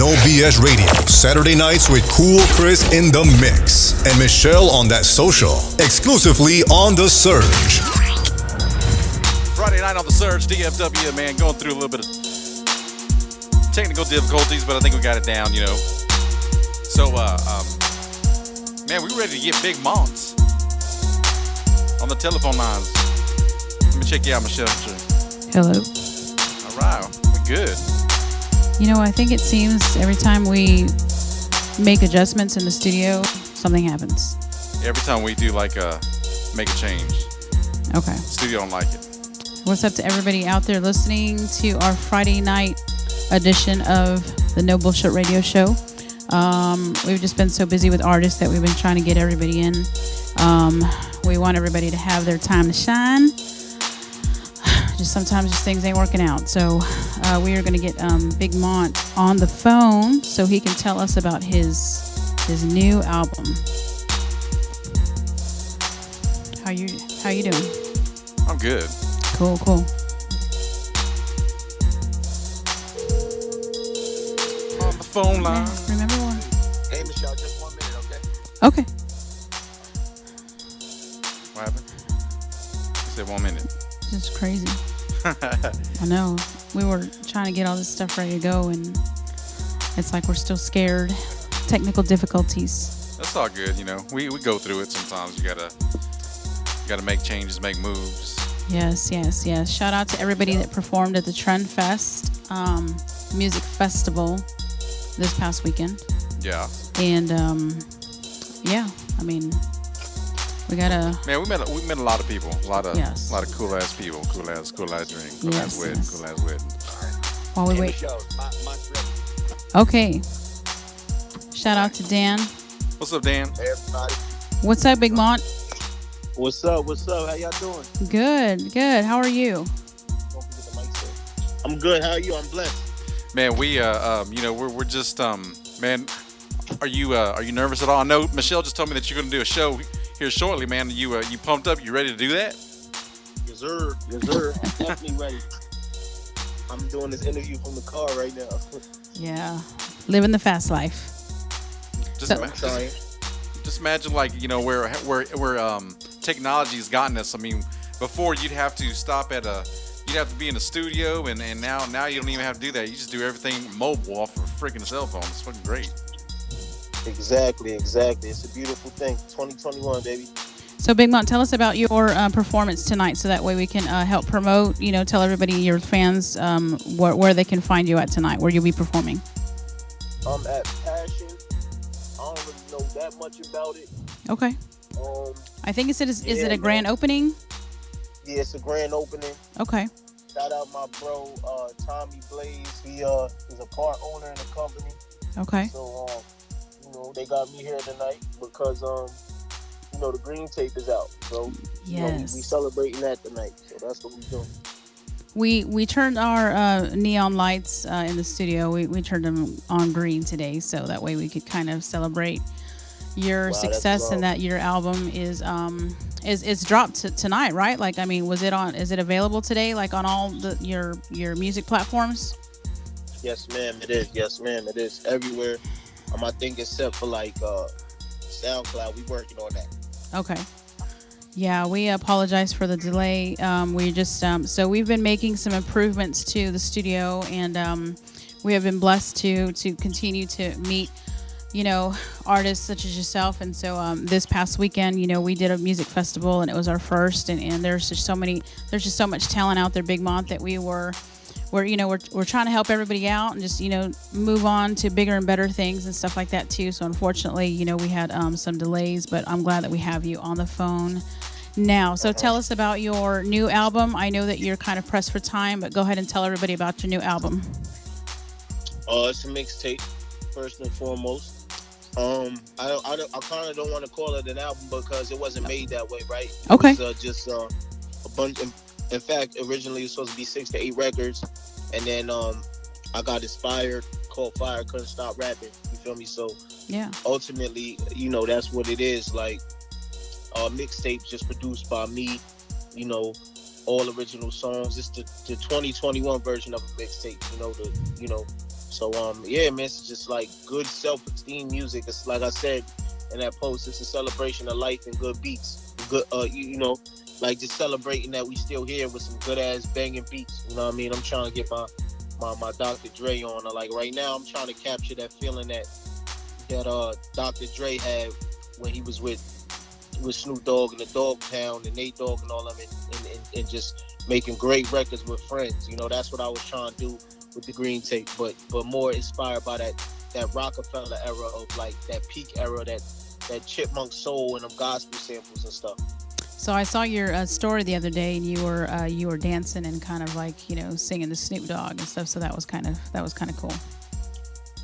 No BS Radio, Saturday nights with Cool Chris in the mix and Michelle on that social, exclusively on The Surge. Friday night on The Surge, DFW, man, going through a little bit of technical difficulties, but I think we got it down, you know. So, man, we ready to get Big Mont on the telephone lines. Let me check you out, Michelle. Sure. Hello. All right, we good. You know, I think it seems every time we make adjustments in the studio, something happens. Every time we do make a change. Okay. Studio don't like it. What's up to everybody out there listening to our Friday night edition of the No Bullshit Radio Show. We've just been so busy with artists that we've been trying to get everybody in. We want everybody to have their time to shine. Sometimes things ain't working out. So we are going to get Big Mont on the phone so he can tell us about his new album. How you doing? I'm good. Cool. On the phone line. Remember one? Hey, Michelle, just 1 minute, Okay. What happened? You said 1 minute. This is crazy. I know. We were trying to get all this stuff ready to go, and it's like we're still scared. Technical difficulties. That's all good, you know. We go through it sometimes. You gotta make changes, make moves. Yes. Shout out to everybody that performed at the Trend Fest music festival this past weekend. Yeah. And yeah, I mean, we gotta. Man, we met a lot of people, a lot of cool ass people, cool ass drink, cool ass wedding. While we Hey, wait. Michelle, mine's ready. Okay. Shout out to Dan. What's up, Dan? Hey, everybody. What's up, Big Mont? What's up? How y'all doing? Good. How are you? Don't forget the mic, sir. I'm good. How are you? I'm blessed. Man, we you know, we're just man, are you nervous at all? I know Michelle just told me that you're gonna do a show here shortly, man. You pumped up? You ready to do that? Yes, sir. Definitely ready. I'm doing this interview from the car right now. Yeah, living the fast life. Just imagine, like, you know, where technology's gotten us. I mean, before you'd have to be in a studio, and now you don't even have to do that. You just do everything mobile off of a freaking cell phone. It's fucking great. Exactly. It's a beautiful thing. 2021, baby. So, Big Mont, tell us about your performance tonight, so that way we can help promote. You know, tell everybody, your fans, where they can find you at tonight, where you'll be performing. I'm at Passion. I don't really know that much about it. Okay. I think is it a grand opening? Yeah, it's a grand opening. Okay. Shout out my bro, Tommy Blaze. He is a part owner in the company. Okay. So, you know, they got me here tonight because, you know, the green tape is out. So, yes, you know, we celebrating that tonight. So that's what we doing. We turned our neon lights in the studio. We turned them on green today, so that way we could kind of celebrate your success, and that your album is dropped tonight, right? Like, I mean, is it available today, like on all your music platforms? Yes, ma'am, it is. It is everywhere. I think except for like SoundCloud. We working on that. Okay. Yeah, we apologize for the delay. We just so we've been making some improvements to the studio, and we have been blessed to continue to meet, you know, artists such as yourself. And so this past weekend, you know, we did a music festival, and it was our first. And there's just so much talent out there, Big Mont, that we're trying to help everybody out and just, you know, move on to bigger and better things and stuff like that too. So unfortunately, you know, we had some delays, but I'm glad that we have you on the phone now. So tell us about your new album. I know that you're kind of pressed for time, but go ahead and tell everybody about your new album. It's a mixtape, first and foremost. I kind of don't want to call it an album because it wasn't made that way, right? Okay. It was just a bunch. In fact, originally it was supposed to be 6 to 8 records, and then I got inspired, caught fire, couldn't stop rapping. You feel me? So yeah, ultimately, you know, that's what it is. Like mixtape just produced by me. You know, all original songs. It's the 2021 version of a mixtape. You know, So yeah, man, it's just like good self-esteem music. It's like I said in that post, it's a celebration of life and good beats. Good, like just celebrating that we still here with some good ass banging beats. You know what I mean? I'm trying to get my Dr. Dre on. Like right now, I'm trying to capture that feeling that Dr. Dre had when he was with Snoop Dogg and the Dogg Pound and Nate Dogg and all them, and just making great records with friends. You know, that's what I was trying to do with the Green Tape, but more inspired by that Rockefeller era of like that peak era, that Chipmunk soul and them gospel samples and stuff. So I saw your story the other day, and you were dancing and kind of like singing the Snoop Dogg and stuff. So that was kind of cool.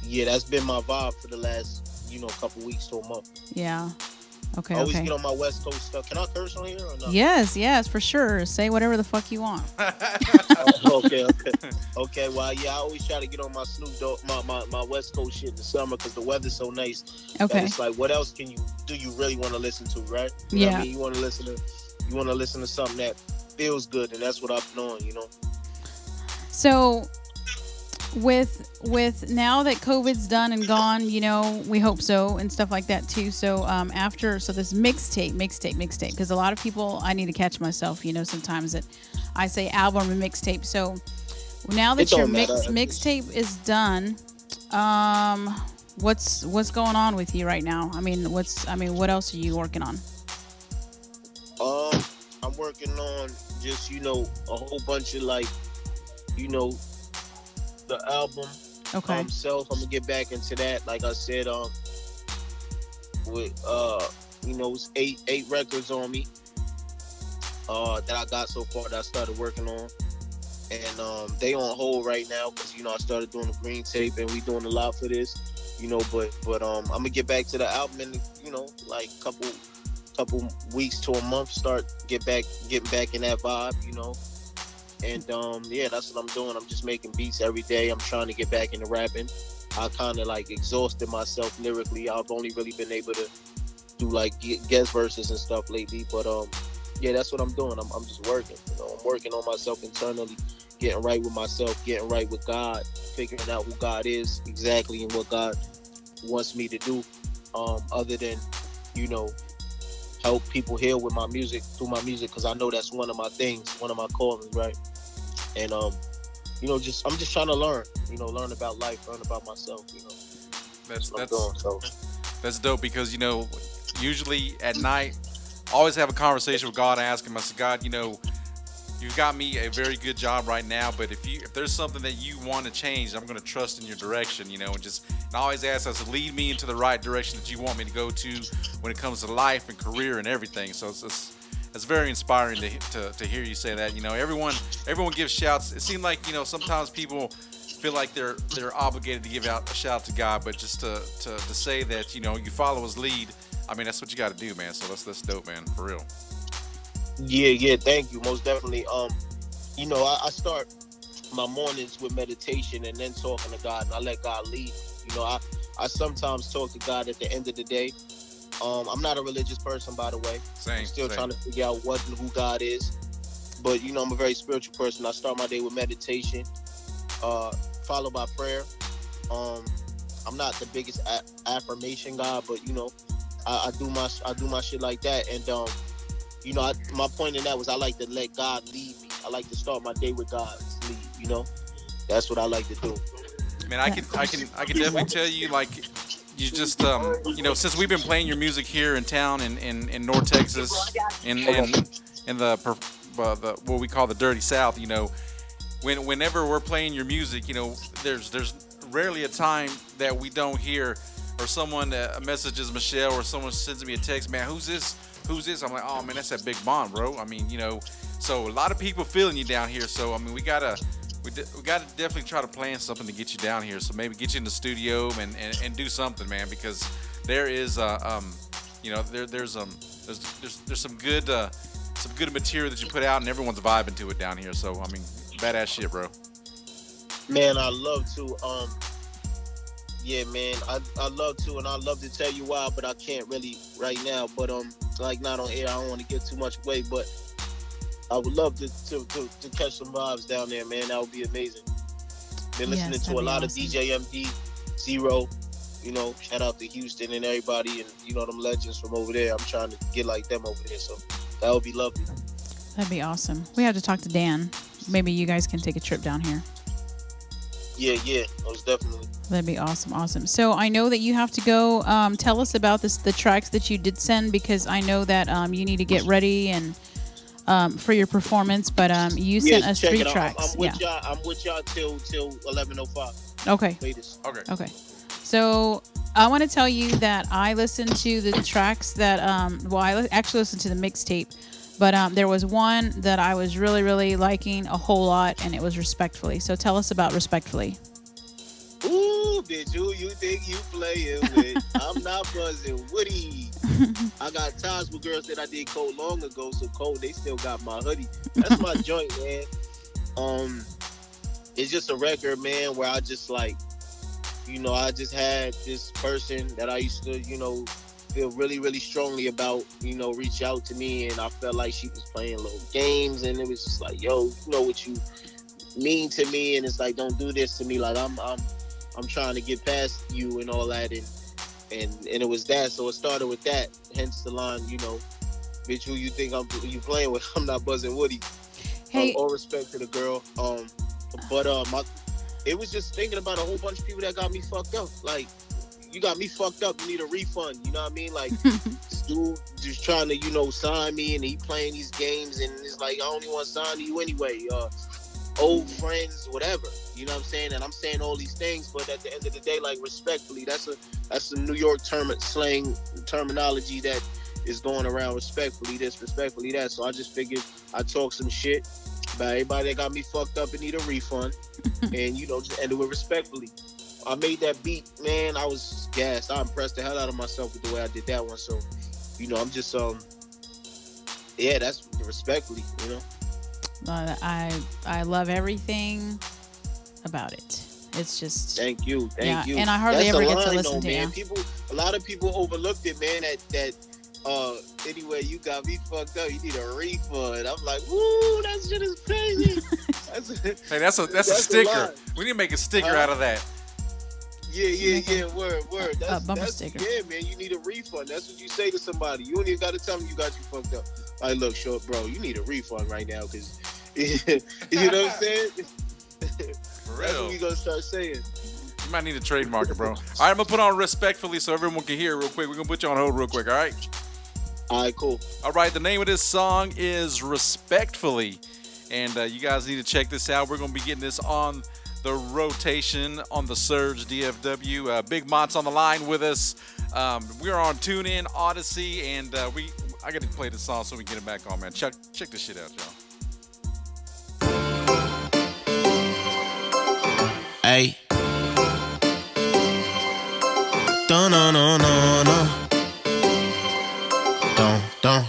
Yeah, that's been my vibe for the last couple weeks to a month. Yeah. Okay. I always get on my West Coast stuff. Can I curse on here or not? Yes, for sure. Say whatever the fuck you want. Okay. Well, yeah, I always try to get on my Snoop Dogg, my West Coast shit in the summer because the weather's so nice. Okay. It's like, what else do you really want to listen to, right? Yeah. What I mean? You want to listen to something that feels good, and that's what I've been on. So, with now that COVID's done and gone, we hope so, and stuff like that too. So this mixtape, because a lot of people, I need to catch myself, sometimes that I say album and mixtape. So now that your mixtape is done, what's going on with you right now? What else are you working on? I'm working on just a whole bunch of the album self. I'm gonna get back into that. Like I said, with it's eight records on me that I got so far that I started working on, and they on hold right now because I started doing the Green Tape and we doing a lot for this, but I'm gonna get back to the album in like couple weeks to a month, getting back in that vibe, and yeah, that's what I'm doing. I'm just making beats every day. I'm trying to get back into rapping. I kind of like exhausted myself lyrically. I've only really been able to do like guest verses and stuff lately, but yeah, that's what I'm doing. I'm just working. I'm working on myself internally, getting right with myself, getting right with God, figuring out who God is exactly and what God wants me to do, other than help people heal with my music, through my music, because I know that's one of my things, one of my callings, right? And I'm just trying to learn about life, learn about myself. That's dope, because usually at night I always have a conversation with God, asking him, I said, God, you've got me a very good job right now, but if there's something that you want to change, I'm going to trust in your direction, and I always ask us to lead me into the right direction that you want me to go to when it comes to life and career and everything. So it's very inspiring to hear you say that. Everyone gives shouts. It seems like sometimes people feel like they're obligated to give out a shout out to God, but just to say that you follow his lead. That's what you got to do, man. So that's dope, man, for real. Yeah, thank you. Most definitely. I start my mornings with meditation and then talking to God, and I let God lead. I sometimes talk to God at the end of the day. I'm not a religious person, by the way. I'm still trying to figure out what and who God is. But I'm a very spiritual person. I start my day with meditation, followed by prayer. I'm not the biggest affirmation guy, but I do my shit like that. And my point in that was I like to let God lead me. I like to start my day with God's lead. That's what I like to do. Man, I can definitely tell you, like, you just since we've been playing your music here in town in North Texas, in the what we call the Dirty South, whenever we're playing your music, there's rarely a time that we don't hear, or someone messages Michelle, or someone sends me a text, man, who's this? I'm like, oh man, that's that Big Mont, bro. So a lot of people feeling you down here. So we gotta definitely try to plan something to get you down here. So maybe get you in the studio and do something, man, because there is there's some good material that you put out, and everyone's vibing to it down here. So badass shit, bro. Man, I love to. Yeah, man, I love to, and I love to tell you why, but I can't really right now. But not on air. I don't want to give too much away, but I would love to catch some vibes down there, man. That would be amazing. Been listening to a lot of DJ MD, Zero. You know, shout out to Houston and everybody, and you know them legends from over there. I'm trying to get like them over there, so that would be lovely. That'd be awesome. We have to talk to Dan. Maybe you guys can take a trip down here. Yeah, most definitely. That'd be awesome. So I know that you have to go. Tell us about the tracks that you did send, because I know that you need to get ready and for your performance. But you sent us 3 tracks. I'm with y'all till 11:05. Okay. Latest. Okay. So I want to tell you that I listened to the tracks that I actually listened to the mixtape, but there was one that I was really, really liking a whole lot, and it was Respectfully. So tell us about Respectfully. Ooh, bitch, who you think you playing with? I'm not buzzing Woody. I got ties with girls that I did cold long ago, so cold they still got my hoodie. That's my joint, man. It's just a record, man, where I just like, you know, I just had this person that I used to, you know, feel really, really strongly about, you know, reach out to me, and I felt like she was playing little games, and it was just like, yo, you know what you mean to me, and it's like, don't do this to me, like I'm trying to get past you and all that, and it was that, so it started with that, hence the line, you know, bitch, who you think you playing with? I'm not buzzing Woody. Hey, all respect to the girl, but it was just thinking about a whole bunch of people that got me fucked up. Like, you got me fucked up, you need a refund. You know what I mean? Like, this dude just trying to, you know, sign me, and he playing these games, and it's like, I only want to sign to you anyway. Old friends, whatever. You know what I'm saying? And I'm saying all these things, but at the end of the day, like, respectfully, that's a New York slang terminology that is going around. Respectfully this, respectfully that. So I just figured I'd talk some shit about everybody that got me fucked up and need a refund, and, you know, just end it with respectfully. I made that beat, man. I was gassed. I impressed the hell out of myself with the way I did that one. So, you know, I'm just yeah, that's respectfully, you know. I love everything about it. It's just thank you. And I hardly ever get to listen to it. A lot of people overlooked it, man. That anyway, you got me fucked up, you need a refund. I'm like, woo, that shit is crazy. Hey, that's a sticker. We need to make a sticker out of that. Yeah, word. That's bumper sticker. Yeah, man, you need a refund. That's what you say to somebody. You don't even got to tell them you got you fucked up. Like, look, short bro, you need a refund right now, because you know what I'm saying? For real. That's what we gonna start saying. You might need a trademark it, bro. All right, I'm gonna put on Respectfully so everyone can hear it real quick. We're gonna put you on hold real quick, all right? All right, cool. All right, the name of this song is Respectfully, and you guys need to check this out. We're gonna be getting this on the rotation on the Surge DFW. Big Mont's on the line with us. We're on TuneIn, Odyssey, and I got to play this song so we can get it back on, man. Check this shit out, y'all. Hey. Dun-dun-dun-dun-dun. Dun-dun.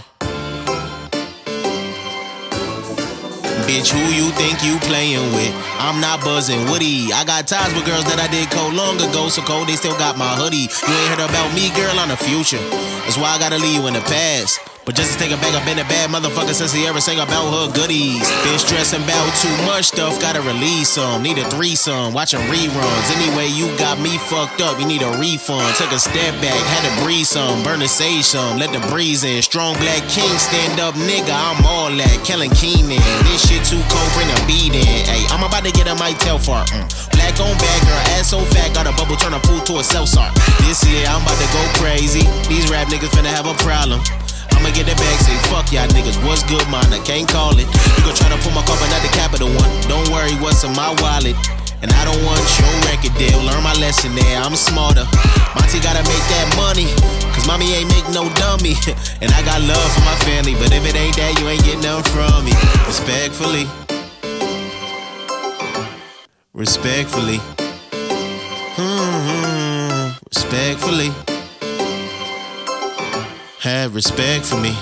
Bitch, who you think you playing with? I'm not buzzing Woody. I got ties with girls that I did cold long ago, so cold they still got my hoodie. You ain't heard about me, girl, I'm the future. That's why I gotta leave you in the past. But just to take it back, I've been a bad motherfucker since he ever sang about her goodies. Been stressing about too much stuff, gotta release some. Need a threesome, watching reruns. Anyway, you got me fucked up, you need a refund. Took a step back, had to breathe some. Burn the sage some, let the breeze in. Strong black king, stand up nigga, I'm all that. Kellen Keenan, this shit too cold, bring a beat in. Ay, I'm about to get a mic tail fart. Black on back, girl, ass so fat, got a bubble, turn a pool to a self-sart. This year, I'm about to go crazy. These rap niggas finna have a problem. I'ma get the bag, say fuck y'all niggas, what's good, man, I can't call it. You gon' try to pull my car, but not the Capital One. Don't worry, what's in my wallet. And I don't want your record deal, learn my lesson there, I'm smarter. Monty gotta make that money, cause mommy ain't make no dummy. And I got love for my family, but if it ain't that, you ain't getting nothing from me. Respectfully. Respectfully. Respectfully. Have respect for me.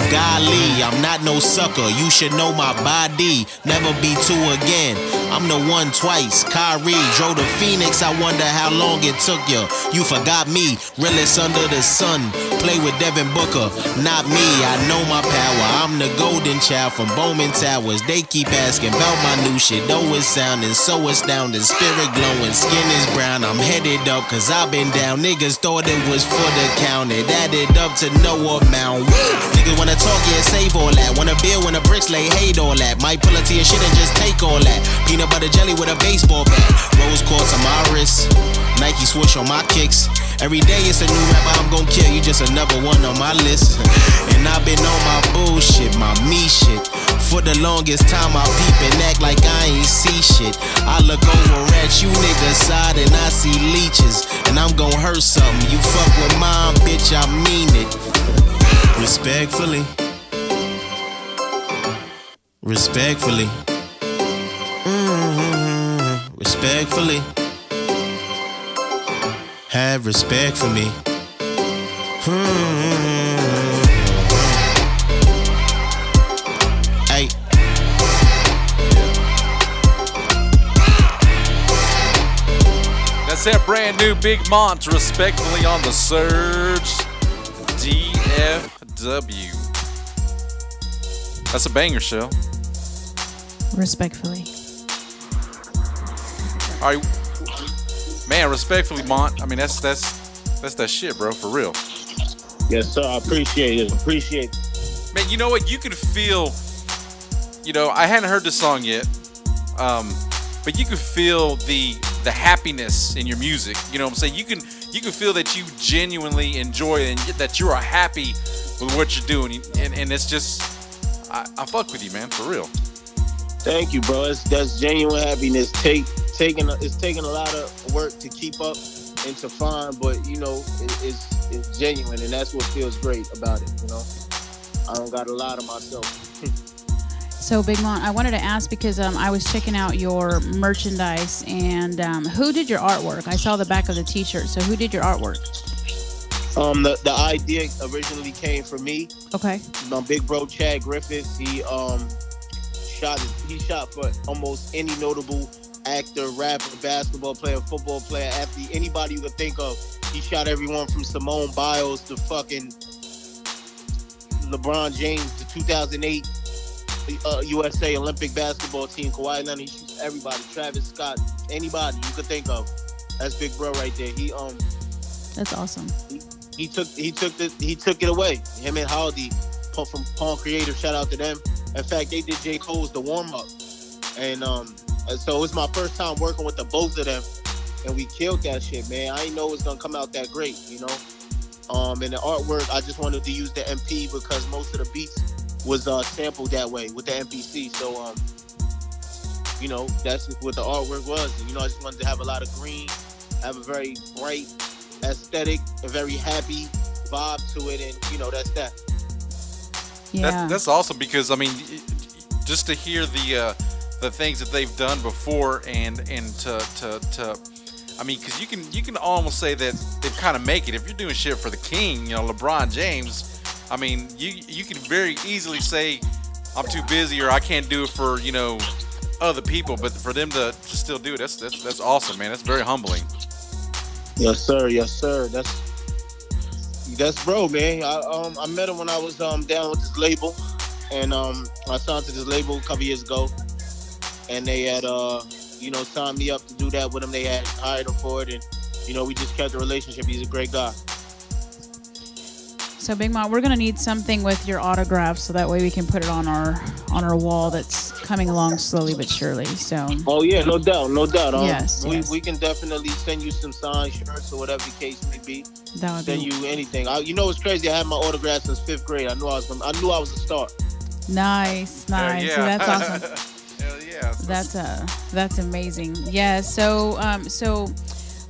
Golly, I'm not no sucker. You should know my body. Never be two again. I'm the one twice. Kyrie drove to Phoenix. I wonder how long it took you. You forgot me. Realest under the sun. play with Devin Booker. Not me, I know my power. I'm the golden child from Bowman Towers. They keep asking about my new shit. Though it's sounding so astounding. Spirit glowing, skin is brown. I'm headed up cause I've been down. Niggas thought it was for the count. It added up to no amount. Niggas wanna talk, yeah, save all that. Wanna build when the bricks lay, hate all that. Might pull up to your shit and just take all that. Peanut butter jelly with a baseball bat. Rose quartz on my wrist. Nike swoosh on my kicks. Every day it's a new rapper I'm gon' kill. You just another one on my list. And I've been on my bullshit, my me shit. For the longest time I peep and act like I ain't see shit. I look over at you niggas side and I see leeches. And I'm gon' hurt something. You fuck with mine, bitch, I mean it. Respectfully. Respectfully. Respectfully. Have respect for me. Hey. That's that brand new Big Mont, respectfully on the surge. DFW. That's a banger, show. Respectfully. All right. Man, respectfully, Mont. I mean, that's that shit, bro, for real. Yes, sir. I appreciate it. Appreciate it. Man, you know what? You can feel, I hadn't heard this song yet, but you can feel the happiness in your music. You know what I'm saying? You can feel that you genuinely enjoy it and that you are happy with what you're doing. And it's just, I fuck with you, man, for real. Thank you, bro. That's genuine happiness. It's taking a lot of work to keep up and to find, but it's genuine, and that's what feels great about it. I don't got a lot of myself. So Big Mont, I wanted to ask because I was checking out your merchandise, and who did your artwork? I saw the back of the T-shirt. So who did your artwork? The idea originally came from me. Okay. My big bro Chad Griffiths. He shot for almost any notable actor, rapper, basketball player, football player, athlete, anybody you could think of. He shot everyone from Simone Biles to fucking LeBron James, the 2008 USA Olympic basketball team, Kawhi Leonard. He shoots everybody, Travis Scott, anybody you could think of. That's Big Bro right there. That's awesome. He took it away. Him and Haldi from Pawn Creative, shout out to them. In fact, they did J. Cole's The Warm Up, and so it was my first time working with the both of them, and we killed that shit, man. I didn't know it was gonna come out that great, And the artwork, I just wanted to use the MP because most of the beats was sampled that way with the MPC. So that's just what the artwork was. And, I just wanted to have a lot of green, have a very bright aesthetic, a very happy vibe to it, and that's that. Yeah. That's awesome because I mean, just to hear the things that they've done before and to I mean, because you can almost say that they've kind of make it. If you're doing shit for the king, LeBron James, I mean, you can very easily say I'm too busy or I can't do it for other people, but for them to still do it, that's awesome, man. That's very humbling. Yes, sir. Yes, sir. That's bro, man. I met him when I was down with this label, and I signed to this label a couple years ago, and they had signed me up to do that with him. They had hired him for it, and we just kept the relationship. He's a great guy. So Big Mont, we're gonna need something with your autograph, so that way we can put it on our wall. That's coming along slowly but surely. So. Oh yeah, no doubt. Yes. We can definitely send you some signed shirts or whatever the case may be. That would send you anything. It's crazy. I had my autograph since 5th grade. I knew I was a star. Nice. Yeah. So that's awesome. Hell yeah. That's amazing. Yeah. So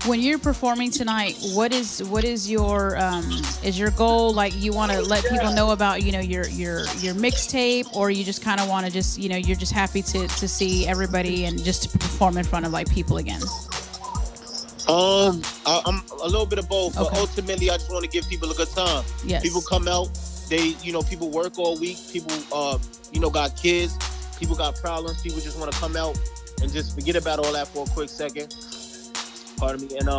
when you're performing tonight, what is your goal? Like, you want to let people know about your mixtape, or you just kind of want to just you're just happy to see everybody and just to perform in front of people again? I'm a little bit of both, but ultimately I just want to give people a good time. Yes. People come out, they people work all week. People got kids. People got problems. People just want to come out and just forget about all that for a quick second. Pardon me. And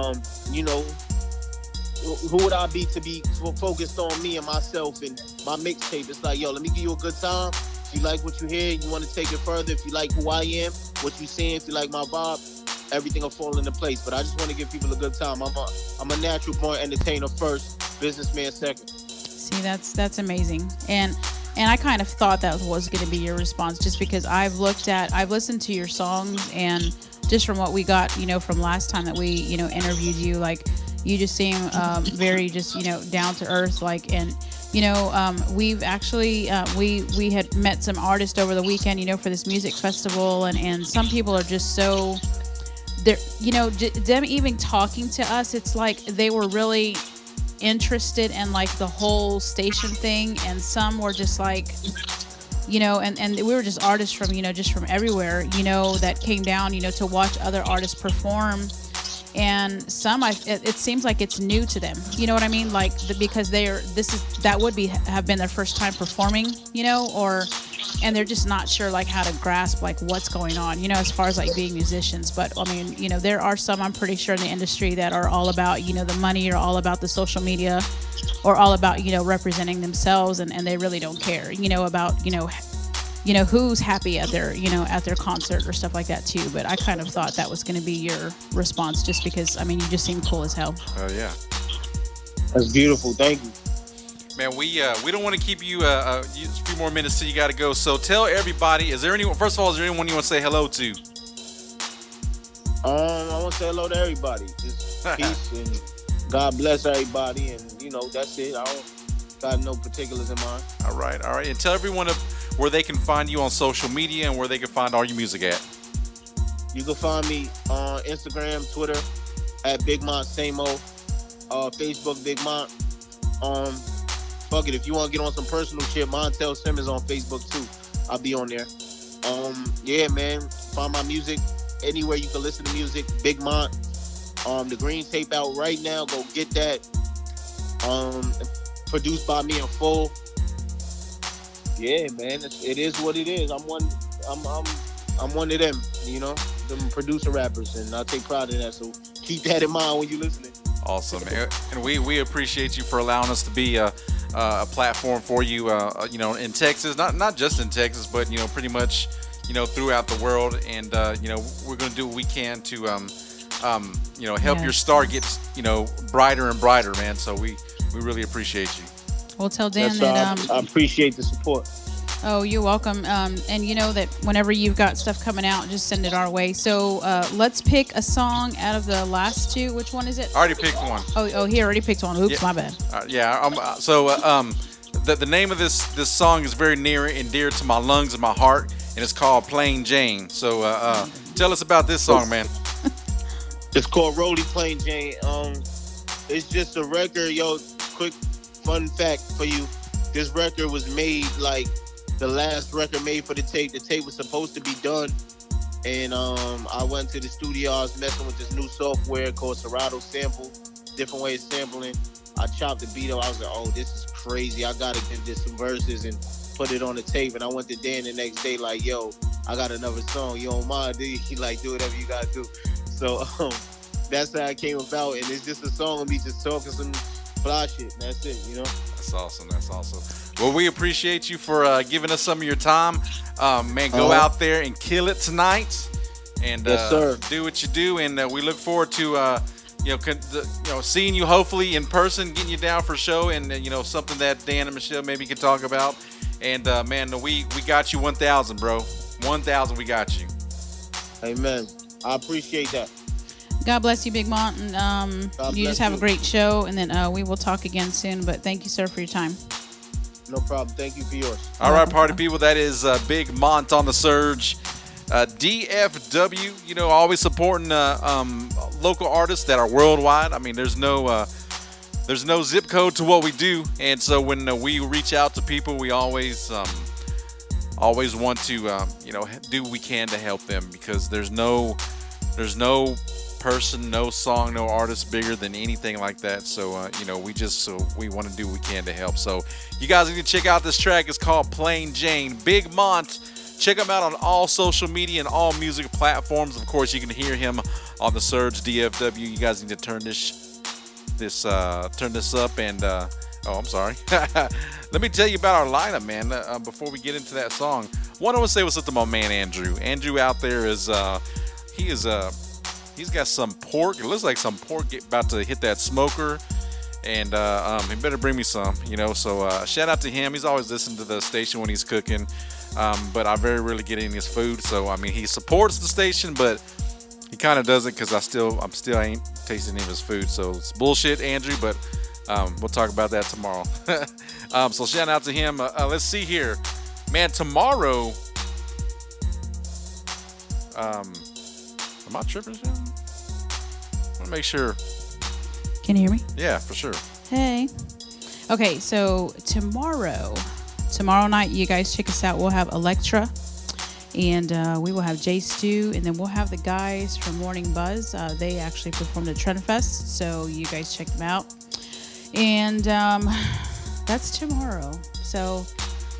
who would I be to be focused on me and myself and my mixtape? It's like, yo, let me give you a good time. If you like what you hear, you want to take it further. If you like who I am, what you seeing, if you like my vibe, everything will fall into place. But I just want to give people a good time. I'm a natural born entertainer first, businessman second. See, that's amazing. And I kind of thought that was going to be your response, just because I've listened to your songs, and just from what we got, from last time that we, interviewed you, like, you just seem very just, down to earth, like, and, we've actually, we had met some artists over the weekend, for this music festival, and some people are just so, they're, them even talking to us, it's like they were really interested in like the whole station thing, and some were just like, and we were just artists from, just from everywhere, that came down, to watch other artists perform. And some, it seems like it's new to them. You know what I mean? Like, because that would have been their first time performing, and they're just not sure like how to grasp like what's going on, as far as like being musicians. But I mean, there are some, I'm pretty sure, in the industry that are all about, the money, or all about the social media, or all about, representing themselves, and they really don't care, about, who's happy at their, at their concert or stuff like that too. But I kind of thought that was going to be your response, just because, I mean, you just seem cool as hell. Oh yeah. That's beautiful. Thank you. Man, we don't want to keep you a few more minutes till you got to go. So tell everybody, first of all, is there anyone you want to say hello to? I want to say hello to everybody. Just peace and God bless everybody. And, that's it. I don't got no particulars in mind. All right. And tell everyone where they can find you on social media and where they can find all your music at. You can find me on Instagram, Twitter, at Big Mont Samo, Facebook, Big Mont. Fuck it, if you want to get on some personal shit, Montel Simmons on Facebook too. I'll be on there. Yeah, man. Find my music anywhere you can listen to music. Big Mont. The green tape out right now. Go get that. Produced by me in full. Yeah, man. It is what it is. I'm one of them. Them producer rappers, and I take pride in that. So keep that in mind when you're listening. Awesome, and we appreciate you for allowing us to be a platform for you, in Texas, not just in Texas, but pretty much, throughout the world, and we're gonna do what we can to help your star get brighter and brighter, man. So we really appreciate you. We'll tell Dan I appreciate the support. Oh, you're welcome. And you know that whenever you've got stuff coming out, just send it our way. So let's pick a song out of the last two. Which one is it? I already picked one. Oh, he already picked one. Oops, my bad. The name of this song is very near and dear to my lungs and my heart, and it's called Plain Jane. So tell us about this song, man. It's called Rollie Plain Jane. It's just a record. Yo, quick fun fact for you. This record was made like the last record made for the tape. The tape was supposed to be done, and I went to the studio. I was messing with this new software called Serato Sample, different way of sampling. I chopped the beat up. I was like, oh, this is crazy. I gotta give this some verses and put it on the tape. And I went to Dan the next day like, yo, I got another song. You don't mind, do you? He like, do whatever you gotta do. So that's how it came about, and it's just a song of me just talking some fly shit. And that's it, That's awesome. Well, we appreciate you for giving us some of your time. Man, go out there and kill it tonight, and yes, sir. Do what you do. And we look forward to seeing you hopefully in person, getting you down for a show, and something that Dan and Michelle maybe can talk about. And man, we got you 1,000, bro. 1,000, we got you. Amen. I appreciate that. God bless you, Big Mont, and you just have a great show, and then we will talk again soon. But thank you, sir, for your time. No problem. Thank you for yours. All right, party people, that is Big Mont on the Surge. DFW, always supporting local artists that are worldwide. I mean, there's no zip code to what we do, and so when we reach out to people, we always want to do what we can to help them, because there's no person, no song, no artist bigger than anything like that. So we want to do what we can to help. So you guys need to check out this track. It's called Plain Jane. Big Mont. Check him out on all social media and all music platforms. Of course, you can hear him on the Surge DFW. You guys need to turn this this up and oh, I'm sorry. Let me tell you about our lineup, man. Before we get into that song, one I want to say what's up to my man Andrew. Andrew out there is he's got some pork. It looks like some pork about to hit that smoker. And he better bring me some, you know. So shout out to him. He's always listening to the station when he's cooking. But I very rarely get any of his food. So I mean, he supports the station, but he kind of doesn't because I'm still ain't tasting any of his food. So it's bullshit, Andrew. But we'll talk about that tomorrow. So shout out to him. Let's see here, man. Tomorrow, am I tripping? I want to make sure. Can you hear me? Yeah, for sure. Hey. Okay, so tomorrow night, you guys check us out. We'll have Electra, and we will have J Stu, and then we'll have the guys from Morning Buzz. They actually performed at Trendfest, so you guys check them out. And that's tomorrow. So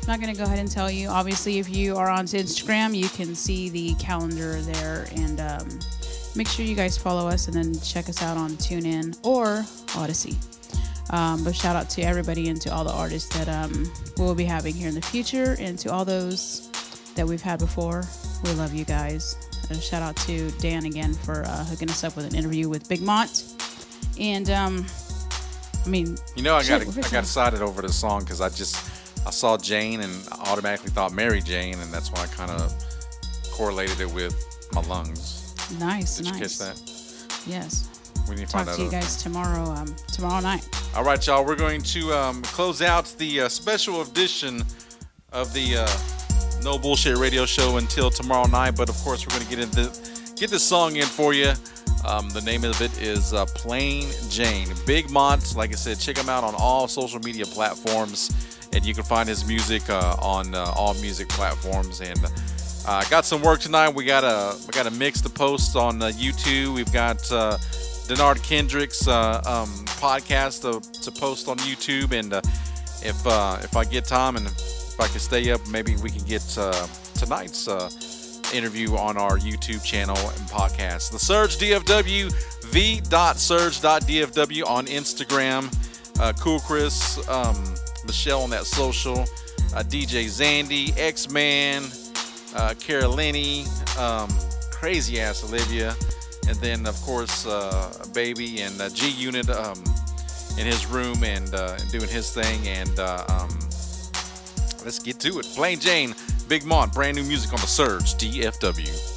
I'm not going to go ahead and tell you. Obviously, if you are on Instagram, you can see the calendar there, and make sure you guys follow us and then check us out on TuneIn or Odyssey. But shout out to everybody and to all the artists that we'll be having here in the future, and to all those that we've had before. We love you guys. Shout out to Dan again for hooking us up with an interview with Big Mont. And I mean, you know, I got excited over this song because I saw Jane and I automatically thought Mary Jane, and that's why I kind of correlated it with my lungs. Nice. Did you catch that? Yes. We need to Talk find out to you guys tomorrow night. All right, y'all. We're going to close out the special edition of the No Bullshit Radio Show until tomorrow night. But of course, we're going to get this song in for you. The name of it is Plain Jane. Big Mont, like I said, check him out on all social media platforms, and you can find his music on all music platforms. And I got some work tonight. We got to mix the posts on YouTube. We've got Denard Kendrick's podcast to post on YouTube, and if I get time and if I can stay up, maybe we can get tonight's interview on our YouTube channel and podcast. The Surge DFW, the.surge.dfw on Instagram. Cool Chris, Michelle on that social, DJ Zandy, X-Man, Carolini, crazy ass Olivia, and then of course Baby and G Unit in his room and doing his thing. And let's get to it. Plain Jane, Big Mont, brand new music on the Surge DFW.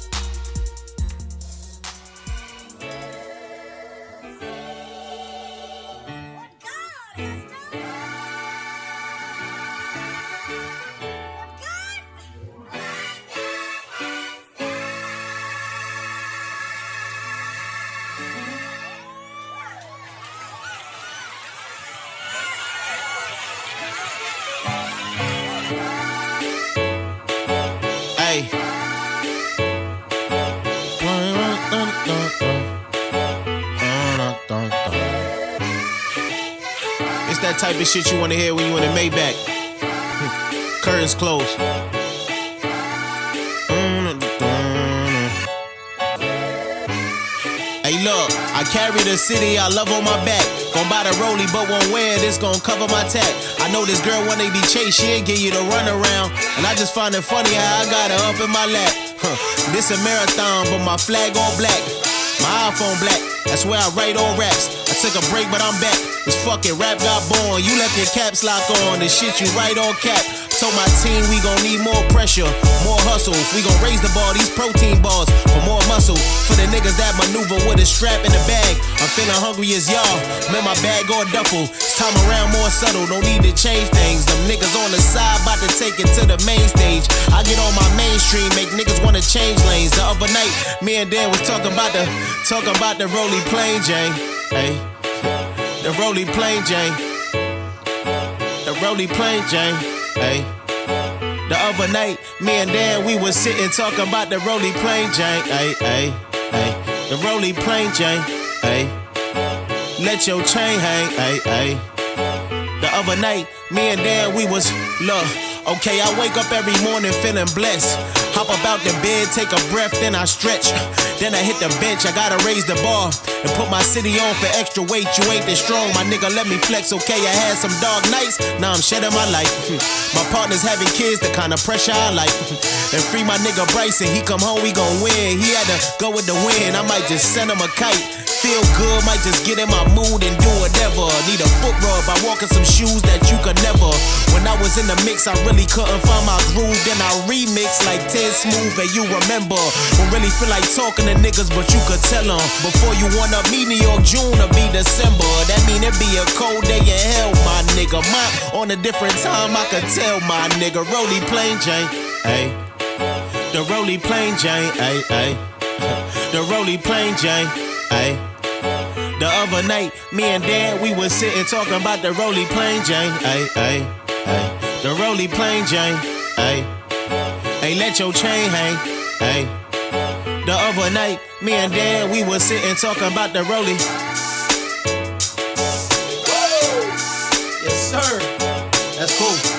It's that type of shit you want to hear when you in a Maybach. Curtains closed. Hey look, I carry the city I love on my back. Gon' buy the rollie but won't wear it, it's gon' cover my tat. I know this girl wanna be chased, she'll give you the run around. And I just find it funny how I got her up in my lap. This a marathon but my flag all black. My iPhone black, that's where I write all raps. I took a break but I'm back, this fucking rap got born. You left your caps lock on, the shit you write on cap. Told my team we gon' need more pressure, more hustle. We gon' raise the bar, these protein bars, for more muscle. For the niggas that maneuver with a strap in the bag. I'm feeling hungry as y'all, man my bag or duffel. It's time around more subtle, no need to change things. Them niggas on the side, bout to take it to the main stage. I get on my mainstream, make niggas wanna change lanes. The other night, me and Dan was talking about the Rollie Plain Jane. Hey, the Rollie Plain Jane. The Rollie Plain Jane. Hey, the other night, me and Dan, we was sitting talking about the Rollie Plain Jane. Hey, hey, hey, the Rollie Plain Jane. Hey, let your chain hang. Hey, hey. The other night, me and Dan, we was, look, okay, I wake up every morning feeling blessed. Hop up out the bed, take a breath, then I stretch. Then I hit the bench, I gotta raise the bar and put my city on for extra weight. You ain't that strong, my nigga, let me flex, okay? I had some dog nights, now I'm shedding my life. My partner's having kids, the kind of pressure I like. And free my nigga Bryson, he come home, we gon' win. He had to go with the wind, I might just send him a kite. Feel good, might just get in my mood and do whatever. Need a foot rub, I walk in some shoes that you could never. When I was in the mix, I really couldn't find my groove. Then I remix like 10 Smooth and you remember. Don't really feel like talking to niggas, but you could tell them. Before you wanna be New York, June or be December. That mean it be a cold day in hell, my nigga. Mine on a different time, I could tell, my nigga. Rolly plain Jane, ayy. The Rolly plain Jane, ayy, ayy. The Rolly plain Jane, ayy. The other night, me and Dan, we was sitting talking about the Rolly plain Jane, ayy, ayy, ayy. The Rolly plain Jane, ayy. Ayy, let your chain hang, ayy. The other night, me and Dan, we was sitting talking about the Rolly. Woo! Yes, sir. That's cool.